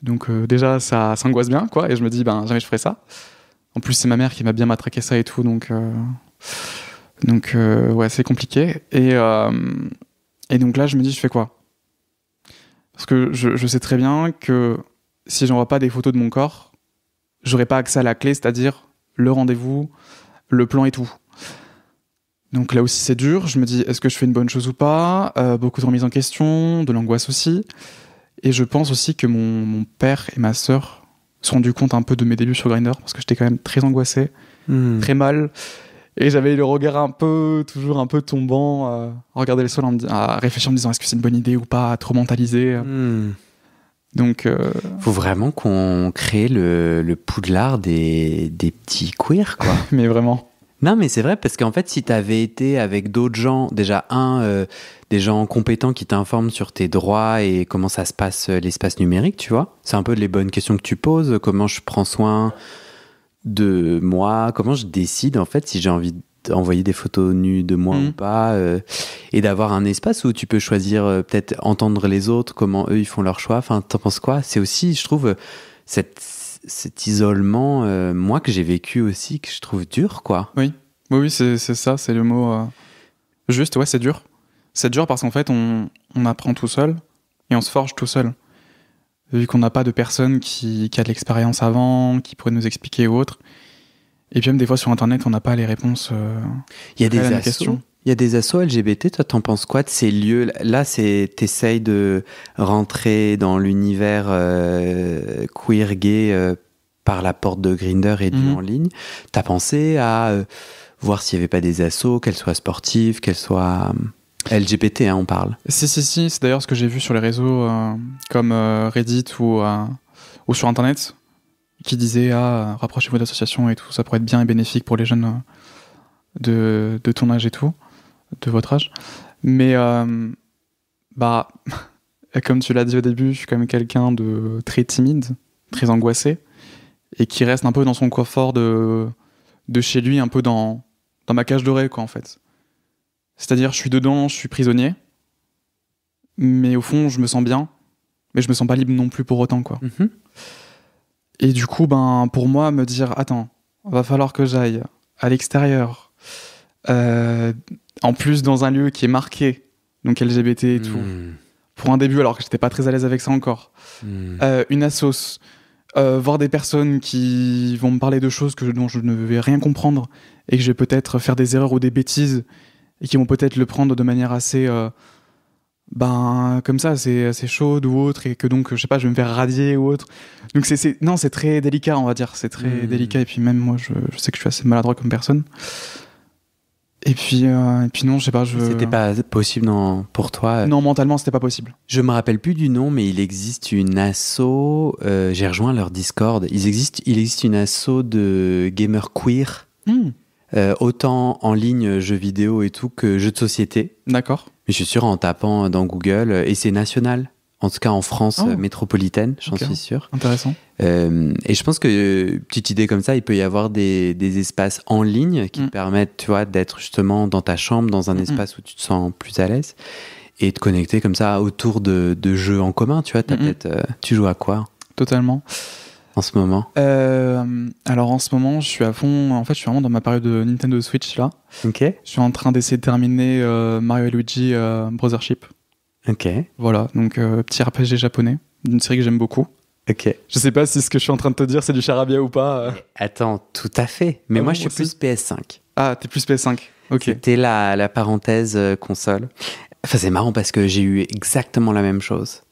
Donc déjà ça s'angoisse bien, quoi, et je me dis jamais je ferai ça. En plus c'est ma mère qui m'a bien matraqué ça et tout, donc ouais, c'est compliqué. Et donc là je me dis, je fais quoi? Parce que je sais très bien que si j'envoie pas des photos de mon corps, j'aurai pas accès à la clé, c'est-à-dire le rendez-vous, le plan et tout. Donc là aussi c'est dur, je me dis, est-ce que je fais une bonne chose ou pas? Beaucoup de remise en question, de l'angoisse aussi. Et je pense aussi que mon père et ma sœur se sont rendus compte un peu de mes débuts sur Grindr, parce que j'étais quand même très angoissé, très mal. Et j'avais le regard toujours un peu tombant, à regarder le sol, à réfléchir en me disant, est-ce que c'est une bonne idée ou pas, à trop mentaliser. Donc, faut vraiment qu'on crée le Poudlard des petits queers, quoi. mais vraiment. Non, mais c'est vrai, parce qu'en fait, si t'avais été avec d'autres gens, déjà, des gens compétents qui t'informent sur tes droits et comment ça se passe l'espace numérique, tu vois, c'est un peu les bonnes questions que tu poses, comment je prends soin de moi, comment je décide, en fait, si j'ai envie d'envoyer des photos nues de moi ou pas, et d'avoir un espace où tu peux choisir, peut-être entendre les autres, comment eux, ils font leur choix. Enfin, t'en penses quoi? C'est aussi, je trouve, cet isolement, moi, que j'ai vécu aussi, que je trouve dur, quoi. Oui, c'est ça, c'est le mot juste. Ouais, c'est dur. C'est dur parce qu'en fait, on apprend tout seul et on se forge tout seul. Vu qu'on n'a pas de personne qui a de l'expérience avant, qui pourrait nous expliquer ou autre. Et puis même des fois sur Internet, on n'a pas les réponses Il y a des à nos assos. questions. Il y a des assos LGBT, toi t'en penses quoi de ces lieux? Là, t'essayes de rentrer dans l'univers queer, gay par la porte de Grindr et du en ligne. T'as pensé à voir s'il n'y avait pas des assos, qu'elles soient sportives, qu'elles soient LGBT, hein, on parle. Si, c'est d'ailleurs ce que j'ai vu sur les réseaux comme Reddit ou sur Internet, qui disait rapprochez-vous d'associations et tout, ça pourrait être bien et bénéfique pour les jeunes de ton âge et tout, de votre âge. Mais comme tu l'as dit au début, je suis quand même quelqu'un de très timide, très angoissé, et qui reste un peu dans son confort de chez lui, un peu dans ma cage dorée, quoi, en fait. C'est-à-dire, je suis dedans, je suis prisonnier, mais au fond, je me sens bien, mais je me sens pas libre non plus pour autant, quoi. Et du coup, pour moi, me dire, attends, va falloir que j'aille à l'extérieur, en plus dans un lieu qui est marqué, donc LGBT et tout, pour un début, alors que j'étais pas très à l'aise avec ça encore, une assos, voir des personnes qui vont me parler de choses dont je ne vais rien comprendre et que je vais peut-être faire des erreurs ou des bêtises et qui vont peut-être le prendre de manière assez comme ça, assez chaude ou autre, et que donc je sais pas, je vais me faire radier ou autre. Donc non, c'est très délicat, on va dire, c'est très délicat, et puis même moi je sais que je suis assez maladroit comme personne. Et puis non, je sais pas, C'était pas possible pour toi? Non, mentalement c'était pas possible. Je me rappelle plus du nom, mais il existe une asso, j'ai rejoint leur Discord, il existe une asso de gamers queer, autant en ligne jeux vidéo et tout que jeux de société. D'accord. Mais je suis sûr, en tapant dans Google, et c'est national, en tout cas en France métropolitaine, j'en suis sûr. Intéressant. Et je pense que, petite idée comme ça, il peut y avoir des espaces en ligne qui te permettent, tu vois, d'être justement dans ta chambre, dans un espace où tu te sens plus à l'aise, et te connecter comme ça autour de jeux en commun, tu vois. Tu joues à quoi Totalement. En ce moment? Alors en ce moment, je suis à fond. En fait, je suis vraiment dans ma période de Nintendo Switch là. Ok. Je suis en train d'essayer de terminer Mario et Luigi Brothership. Ok. Voilà, donc petit RPG japonais, d'une série que j'aime beaucoup. Ok. Je sais pas si ce que je suis en train de te dire c'est du charabia ou pas. Attends, tout à fait. Mais moi, je suis plus PS5. Ah, t'es plus PS5. Ok. C'était la parenthèse console. Enfin, c'est marrant parce que j'ai eu exactement la même chose.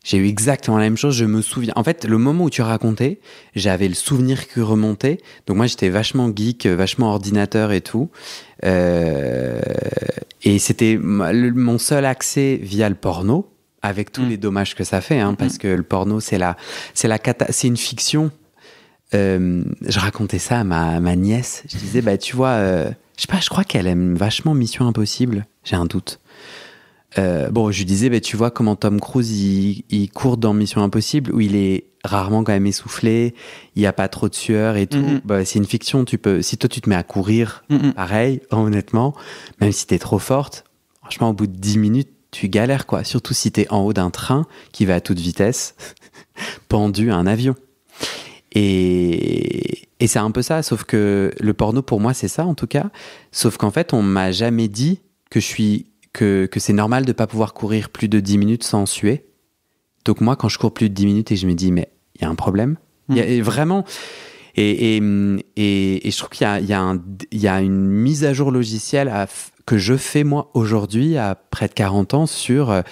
J'ai eu exactement la même chose, je me souviens. En fait, le moment où tu racontais, j'avais le souvenir qui remontait. Donc moi, j'étais vachement geek, vachement ordinateur et tout. Et c'était mon seul accès via le porno, avec tous les dommages que ça fait, parce que le porno, c'est une fiction. Je racontais ça à ma nièce. Je disais, tu vois, je sais pas, je crois qu'elle aime vachement Mission Impossible. J'ai un doute. Je lui disais, tu vois comment Tom Cruise il court dans Mission Impossible, où il est rarement quand même essoufflé, il n'y a pas trop de sueur et tout. C'est une fiction, si toi tu te mets à courir, pareil, honnêtement, même si t'es trop forte, franchement au bout de 10 minutes, tu galères quoi, surtout si t'es en haut d'un train qui va à toute vitesse, pendu à un avion. Et c'est un peu ça, sauf que le porno pour moi c'est ça en tout cas, sauf qu'en fait on m'a jamais dit que c'est normal de ne pas pouvoir courir plus de 10 minutes sans suer. Donc moi, quand je cours plus de 10 minutes et je me dis, mais il y a un problème. Il y a vraiment... Et je trouve qu'il y a une mise à jour logicielle que je fais moi aujourd'hui, à près de 40 ans, sur...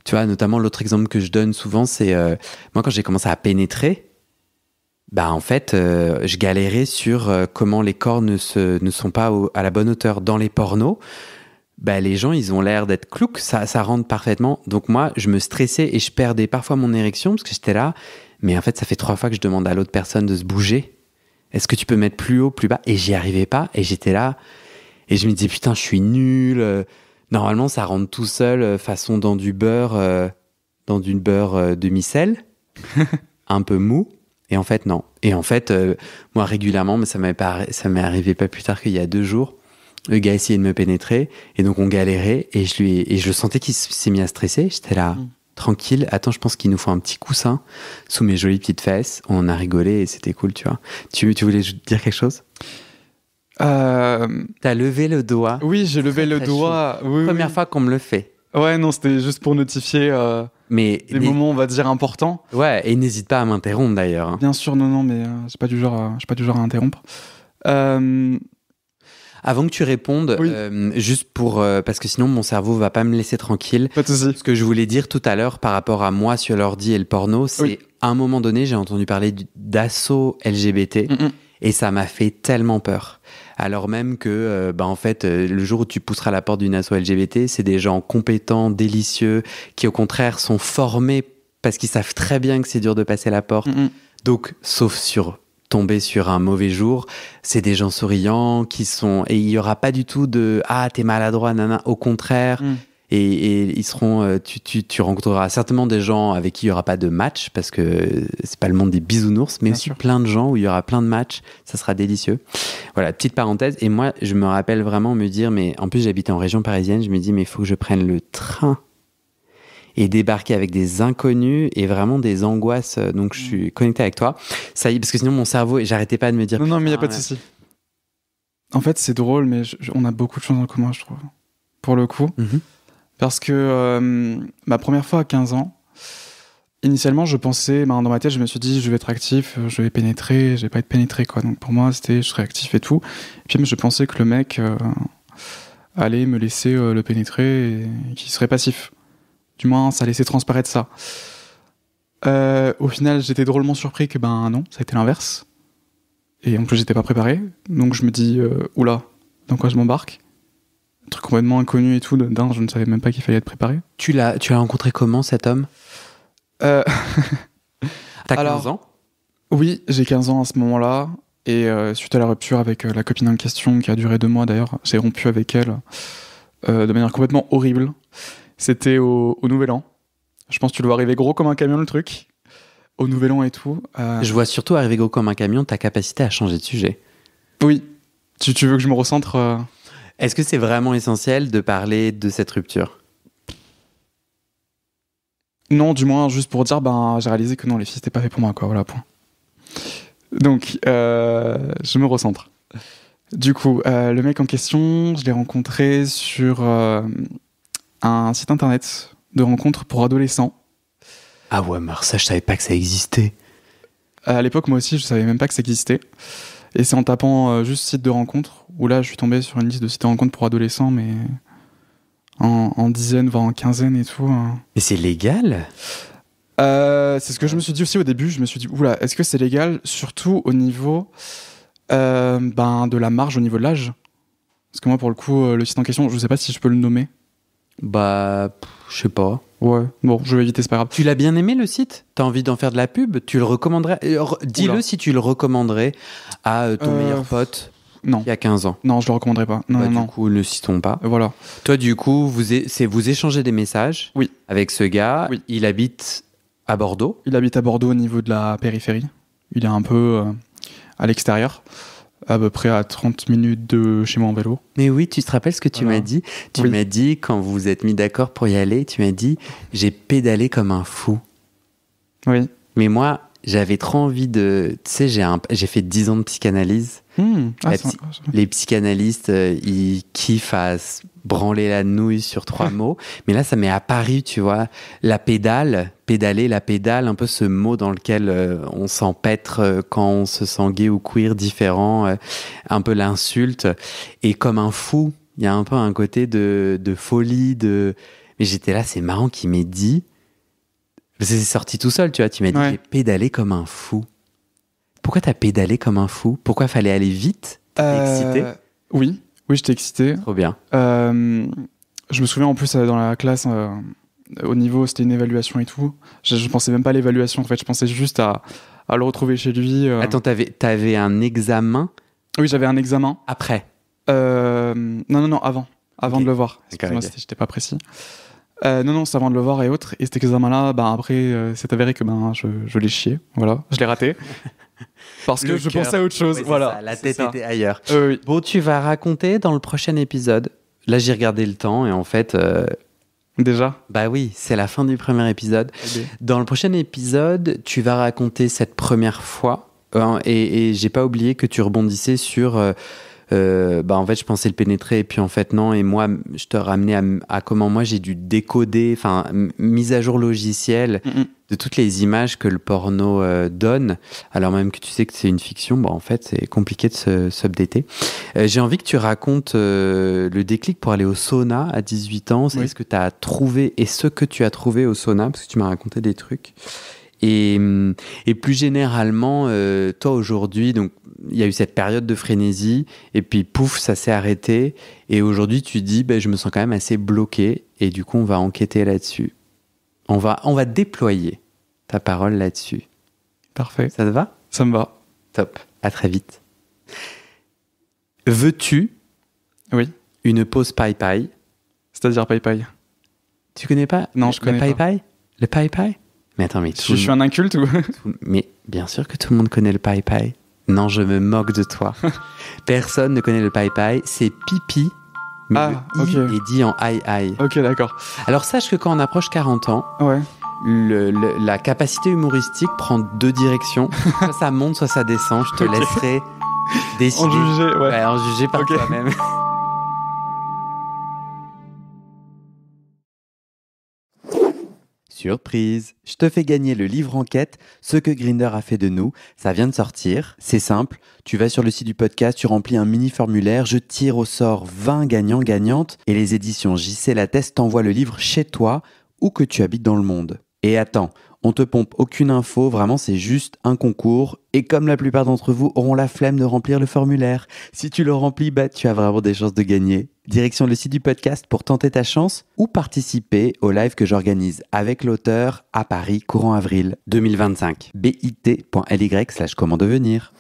tu vois, notamment l'autre exemple que je donne souvent, c'est... moi, quand j'ai commencé à pénétrer, en fait, je galérais sur comment les corps ne sont pas à la bonne hauteur. Dans les pornos, les gens, ils ont l'air d'être cloucs, ça rentre parfaitement. Donc moi, je me stressais et je perdais parfois mon érection parce que j'étais là. Mais en fait, ça fait 3 fois que je demande à l'autre personne de se bouger. Est-ce que tu peux mettre plus haut, plus bas? Et j'y arrivais pas. Et j'étais là. Et je me disais, putain, je suis nul. Normalement, ça rentre tout seul, façon dans du beurre demi-sel, un peu mou. Et en fait, non. Et en fait, moi, régulièrement, mais ça m'est arrivé pas plus tard qu'il y a 2 jours. Le gars essayait de me pénétrer, et donc on galérait, et je le sentais qu'il s'est mis à stresser. J'étais là, tranquille, attends, je pense qu'il nous faut un petit coussin sous mes jolies petites fesses. On a rigolé et c'était cool, tu vois. Tu voulais dire quelque chose? T'as levé le doigt. Oui, j'ai levé le doigt. Oui, Première fois qu'on me le fait. Ouais, non, c'était juste pour notifier des moments, on va dire, importants. Ouais, et n'hésite pas à m'interrompre d'ailleurs. Bien sûr, non, mais je suis pas du genre à interrompre. Avant que tu répondes, juste parce que sinon mon cerveau va pas me laisser tranquille. Pas de souci. Ce que je voulais dire tout à l'heure par rapport à moi sur l'ordi et le porno, c'est à un moment donné, j'ai entendu parler d'assaut LGBT et ça m'a fait tellement peur. Alors même que, en fait, le jour où tu pousseras la porte d'une asso LGBT, c'est des gens compétents, délicieux, qui au contraire sont formés parce qu'ils savent très bien que c'est dur de passer la porte. Donc, sauf tomber sur un mauvais jour, c'est des gens souriants et il y aura pas du tout de t'es maladroit, nana, au contraire. Et ils seront, tu rencontreras certainement des gens avec qui il y aura pas de match parce que c'est pas le monde des bisounours, mais aussi plein de gens où il y aura plein de matchs, ça sera délicieux. Voilà, petite parenthèse. Et moi, je me rappelle vraiment me dire, mais en plus j'habitais en région parisienne, je me dis mais il faut que je prenne le train et débarquer avec des inconnus et vraiment des angoisses. Donc, je suis connecté avec toi. Ça y est, parce que sinon, mon cerveau, j'arrêtais pas de me dire... Non, mais il n'y a pas de souci. En fait, c'est drôle, mais on a beaucoup de choses en commun, je trouve. Pour le coup. Parce que ma première fois à 15 ans, initialement, je pensais... dans ma tête, je me suis dit, je vais être actif, je vais pénétrer, je vais pas être pénétré, quoi. Donc, pour moi, c'était, je serais actif et tout. Et puis, je pensais que le mec... allait me laisser le pénétrer et qu'il serait passif. Du moins, ça laissait transparaître ça. Au final, j'étais drôlement surpris que non, ça a été l'inverse. Et en plus, j'étais pas préparé. Donc je me dis, oula, dans quoi je m'embarque? Un truc complètement inconnu et tout. Je ne savais même pas qu'il fallait être préparé. Tu l'as rencontré comment, cet homme? T'as T'as 15 ans? Oui, j'ai 15 ans à ce moment-là. Et suite à la rupture avec la copine en question, qui a duré 2 mois d'ailleurs, j'ai rompu avec elle de manière complètement horrible. C'était au Nouvel An. Je pense que tu le vois arriver gros comme un camion, le truc. Au Nouvel An et tout. Je vois surtout arriver gros comme un camion ta capacité à changer de sujet. Oui. Tu veux que je me recentre Est-ce que c'est vraiment essentiel de parler de cette rupture? Non, du moins, juste pour dire, j'ai réalisé que non, les filles, c'était pas fait pour moi, quoi. Voilà, point. Donc, je me recentre. Du coup, le mec en question, je l'ai rencontré sur un site internet de rencontres pour adolescents. Ah ouais, mais ça, je savais pas que ça existait. À l'époque, moi aussi, je savais même pas que ça existait. Et c'est en tapant juste site de rencontres, où là, je suis tombé sur une liste de sites de rencontres pour adolescents, mais en dizaines, voire en quinzaine et tout. Mais c'est légal? C'est ce que je me suis dit aussi au début. Je me suis dit, oula, est-ce que c'est légal? Surtout au niveau de la marge, au niveau de l'âge. Parce que moi, pour le coup, le site en question, je sais pas si je peux le nommer. Je sais pas. Ouais, bon, je vais éviter, c'est pas grave. Tu l'as bien aimé, le site? T'as envie d'en faire de la pub? Tu le recommanderais? Dis-le. Oula. Si tu le recommanderais à ton meilleur pote Non. il y a 15 ans. Non, je le recommanderais pas. Non, non. Du coup, ne citons pas. Voilà. Toi, du coup, vous échangez des messages. Oui. Avec ce gars. Oui. Il habite à Bordeaux. Il habite à Bordeaux au niveau de la périphérie. Il est un peu à l'extérieur, à peu près à 30 minutes de chez moi en vélo. Mais oui, tu te rappelles ce que tu m'as dit? Tu m'as dit, quand vous vous êtes mis d'accord pour y aller, tu m'as dit, j'ai pédalé comme un fou. Oui. Mais moi, j'avais trop envie de... Tu sais, j'ai fait 10 ans de psychanalyse. Les psychanalystes, ils kiffent à se branler la nouille sur 3 mots. Mais là, ça m'est apparu, tu vois, la pédale, pédaler, la pédale, un peu ce mot dans lequel on s'empêtre quand on se sent gay ou queer différent, un peu l'insulte. Et comme un fou, il y a un peu un côté de folie, Mais j'étais là, c'est marrant qu'il m'ait dit... Parce que c'est sorti tout seul, tu vois. Tu m'as dit, j'ai pédalé comme un fou. Pourquoi t'as pédalé comme un fou? Pourquoi fallait aller vite? T'étais excité? Oui, j'étais excité. Trop bien. Je me souviens en plus dans la classe, au niveau, c'était une évaluation et tout. Je pensais même pas à l'évaluation, en fait. Je pensais juste à le retrouver chez lui. Attends, t'avais un examen? Oui, j'avais un examen. Après? Non, avant. Avant de le voir. Excuse-moi, j'étais pas précis. Non, c'est avant de le voir et autres. Et cet examen-là, après, c'est avéré que je l'ai chié. Voilà, je l'ai raté. Parce que je pensais à autre chose. Voilà. Ça, la tête était ailleurs. Oui. Bon, tu vas raconter dans le prochain épisode. Là, j'ai regardé le temps et en fait... Déjà? Bah oui, c'est la fin du premier épisode. Dans le prochain épisode, tu vas raconter cette première fois. Et j'ai pas oublié que tu rebondissais sur... en fait, je pensais le pénétrer et puis en fait non. Et moi, je te ramenais à comment moi j'ai dû décoder, mise à jour logicielle de toutes les images que le porno donne, alors même que tu sais que c'est une fiction. En fait, c'est compliqué de s'updater. J'ai envie que tu racontes le déclic pour aller au sauna à 18 ans. C'est ce que tu as trouvé et ce que tu as trouvé au sauna, parce que tu m'as raconté des trucs. Et plus généralement, toi aujourd'hui, donc il y a eu cette période de frénésie, et puis pouf, ça s'est arrêté. Et aujourd'hui, tu dis, je me sens quand même assez bloqué, et du coup, on va enquêter là-dessus. On va déployer ta parole là-dessus. Parfait. Ça te va? Ça me va. Top. À très vite. Veux-tu une pause paille-paille? C'est-à-dire paille-paille? Tu connais pas? Non, je connais pas. Le paille-paille? Mais attends, mais je suis un inculte ou... Mais bien sûr que tout le monde connaît le paille-paille. Non, je me moque de toi. Personne ne connaît le paille-paille. C'est pipi, mais le i est dit en aïe-aïe. Ok, d'accord. Alors sache que quand on approche 40 ans, la capacité humoristique prend 2 directions. Soit ça monte, soit ça descend. Je te laisserai décider. En juger par toi-même. Surprise, je te fais gagner le livre enquête, ce que Grindr a fait de nous. Ça vient de sortir, c'est simple. Tu vas sur le site du podcast, tu remplis un mini formulaire, je tire au sort 20 gagnants-gagnantes et les éditions JC Lattès t'envoient le livre chez toi, où que tu habites dans le monde. Et attends, on te pompe aucune info, vraiment c'est juste un concours. Et comme la plupart d'entre vous auront la flemme de remplir le formulaire, si tu le remplis, tu as vraiment des chances de gagner. Direction le site du podcast pour tenter ta chance ou participer au live que j'organise avec l'auteur à Paris courant avril 2025. bit.ly/comment devenir.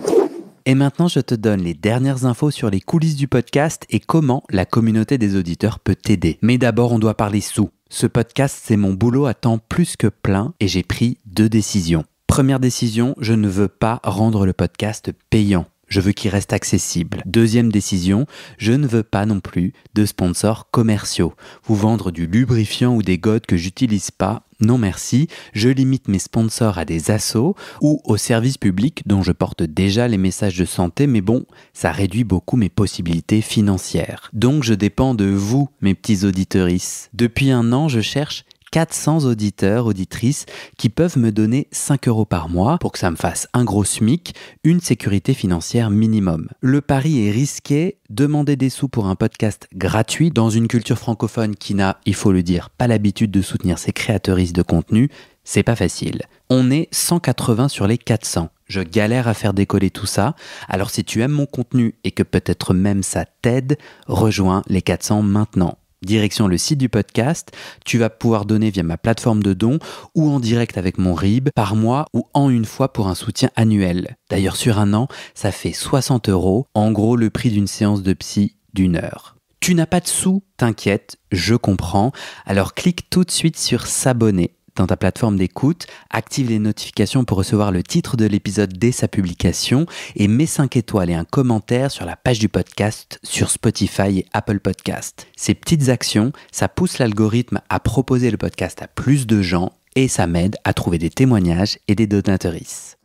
Et maintenant, je te donne les dernières infos sur les coulisses du podcast et comment la communauté des auditeurs peut t'aider. Mais d'abord, on doit parler sous. Ce podcast, c'est mon boulot à temps plus que plein et j'ai pris 2 décisions. Première décision, je ne veux pas rendre le podcast payant. Je veux qu'il reste accessible. Deuxième décision, je ne veux pas non plus de sponsors commerciaux. Vous vendre du lubrifiant ou des godes que j'utilise pas, non merci. Je limite mes sponsors à des assos ou aux services publics dont je porte déjà les messages de santé, mais bon, ça réduit beaucoup mes possibilités financières. Donc je dépends de vous, mes petits auditorices. Depuis 1 an, je cherche 400 auditeurs, auditrices qui peuvent me donner 5 € par mois pour que ça me fasse un gros SMIC, une sécurité financière minimum. Le pari est risqué, demander des sous pour un podcast gratuit dans une culture francophone qui n'a, il faut le dire, pas l'habitude de soutenir ses créateuristes de contenu, c'est pas facile. On est 180 sur les 400. Je galère à faire décoller tout ça, alors si tu aimes mon contenu et que peut-être même ça t'aide, rejoins les 400 maintenant. Direction le site du podcast, tu vas pouvoir donner via ma plateforme de dons ou en direct avec mon RIB par mois ou en une fois pour un soutien annuel. D'ailleurs sur 1 an, ça fait 60 €, en gros le prix d'une séance de psy d'1 heure. Tu n'as pas de sous, t'inquiète, je comprends, alors clique tout de suite sur s'abonner dans ta plateforme d'écoute, active les notifications pour recevoir le titre de l'épisode dès sa publication et mets 5 étoiles et un commentaire sur la page du podcast sur Spotify et Apple Podcast. Ces petites actions, ça pousse l'algorithme à proposer le podcast à plus de gens et ça m'aide à trouver des témoignages et des donatrices.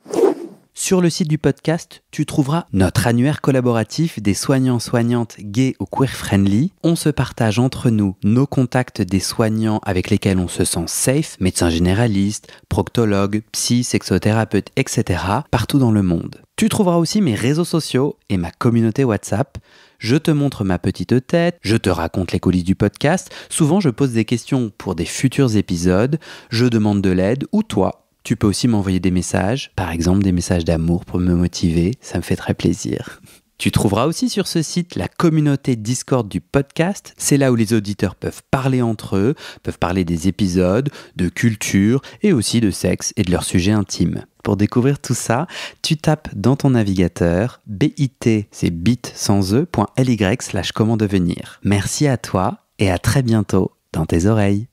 Sur le site du podcast, tu trouveras notre annuaire collaboratif des soignants-soignantes gays ou queer-friendly. On se partage entre nous nos contacts des soignants avec lesquels on se sent safe, médecins généralistes, proctologues, psy, sexothérapeutes, etc. partout dans le monde. Tu trouveras aussi mes réseaux sociaux et ma communauté WhatsApp. Je te montre ma petite tête, je te raconte les coulisses du podcast. Souvent, je pose des questions pour des futurs épisodes, je demande de l'aide ou toi. Tu peux aussi m'envoyer des messages, par exemple des messages d'amour pour me motiver, ça me fait très plaisir. Tu trouveras aussi sur ce site la communauté Discord du podcast. C'est là où les auditeurs peuvent parler entre eux, peuvent parler des épisodes, de culture et aussi de sexe et de leurs sujets intimes. Pour découvrir tout ça, tu tapes dans ton navigateur bit, c'est bit sans e.ly/comment devenir. Merci à toi et à très bientôt dans tes oreilles.